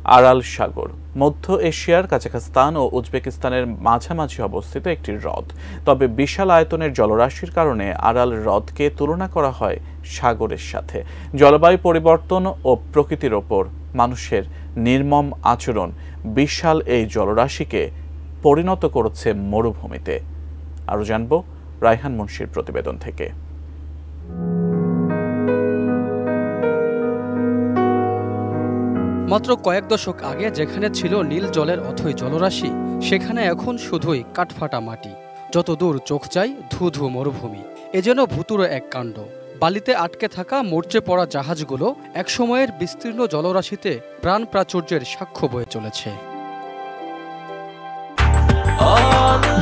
Aral সাগর মধ্য এশিয়ার কাজাখস্তান ও উজবেকিস্তানের মাঝামাঝি অবস্থিত একটি হ্রদ। তবে বিশাল আয়তনের জলরাশির কারণে আরাল হ্রদকে তুলনা করা হয় সাগরের সাথে। জলবায়ু পরিবর্তন ও প্রকৃতির ওপর মানুষের নির্মম আচরণ বিশাল এই জলরাশিকে পরিণত করেছে মরুভূমিতে। আরও জানব রায়হান মুন্সির প্রতিবেদন থেকে। মাত্র কয়েক দশক আগে যেখানে ছিল নীল জলের অথই জলরাশি, সেখানে এখন শুধুই কাঠফাটা মাটি। যত দূর চোখ যায় ধু ধু মরুভূমি। এ যেন ভুতুড়ে এক কাণ্ড। বালিতে আটকে থাকা মরচে পড়া জাহাজগুলো একসময়ের বিস্তীর্ণ জলরাশিতে প্রাণ প্রাচুর্যের সাক্ষ্য বয়ে চলেছে।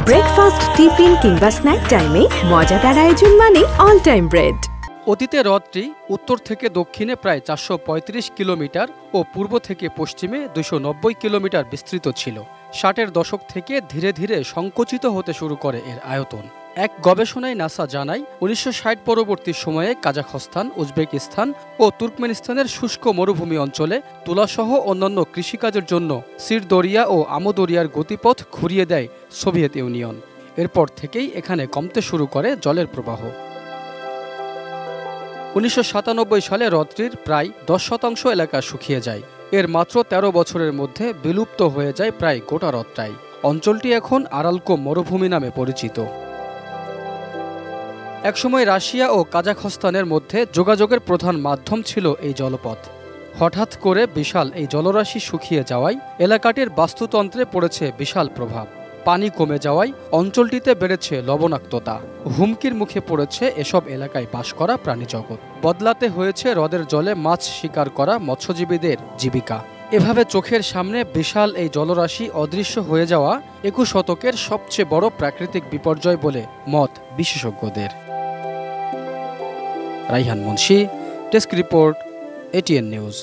ব্রেকফাস্ট, টিফিন কিংবা স্ন্যাক টাইমে মজাদার আয়োজন মানে অল টাইম ব্রেড। অতীতে হ্রদটি উত্তর থেকে দক্ষিণে প্রায় 435 কিলোমিটার ও পূর্ব থেকে পশ্চিমে 290 কিলোমিটার বিস্তৃত ছিল। 60-এর দশক থেকে ধীরে ধীরে সংকুচিত হতে শুরু করে এর আয়তন। এক গবেষণায় নাসা জানায় 1960 পরবর্তী সময়ে কাজাখস্তান, উজবেকিস্তান ও তুর্কমেনিস্তানের শুষ্ক মরুভূমি অঞ্চলে তুলাসহ অন্যান্য কৃষিকাজের জন্য সিরদরিয়া ও আমোদরিয়ার গতিপথ ঘুরিয়ে দেয় সোভিয়েত ইউনিয়ন। এরপর থেকেই এখানে কমতে শুরু করে জলের প্রবাহ। 1997 সালে হ্রদটির প্রায় 10% এলাকা শুকিয়ে যায়। এর মাত্র 13 বছরের মধ্যে বিলুপ্ত হয়ে যায় প্রায় গোটা হ্রদটাই। অঞ্চলটি এখন আরালকো মরুভূমি নামে পরিচিত। একসময় রাশিয়া ও কাজাখস্তানের মধ্যে যোগাযোগের প্রধান মাধ্যম ছিল এই জলপথ। হঠাৎ করে বিশাল এই জলরাশি শুকিয়ে যাওয়ায় এলাকাটির বাস্তুতন্ত্রে পড়েছে বিশাল প্রভাব। পানি কমে যাওয়ায় অঞ্চলটিতে বেড়েছে লবণাক্ততা। হুমকির মুখে পড়েছে এসব এলাকায় বাস করা প্রাণীজগৎ। বদলাতে হয়েছে হ্রদের জলে মাছ শিকার করা মৎস্যজীবীদের জীবিকা। এভাবে চোখের সামনে বিশাল এই জলরাশি অদৃশ্য হয়ে যাওয়া 21 শতকের সবচেয়ে বড় প্রাকৃতিক বিপর্যয় বলে মত বিশেষজ্ঞদের। Raihan Munshi, desk report, ATN news.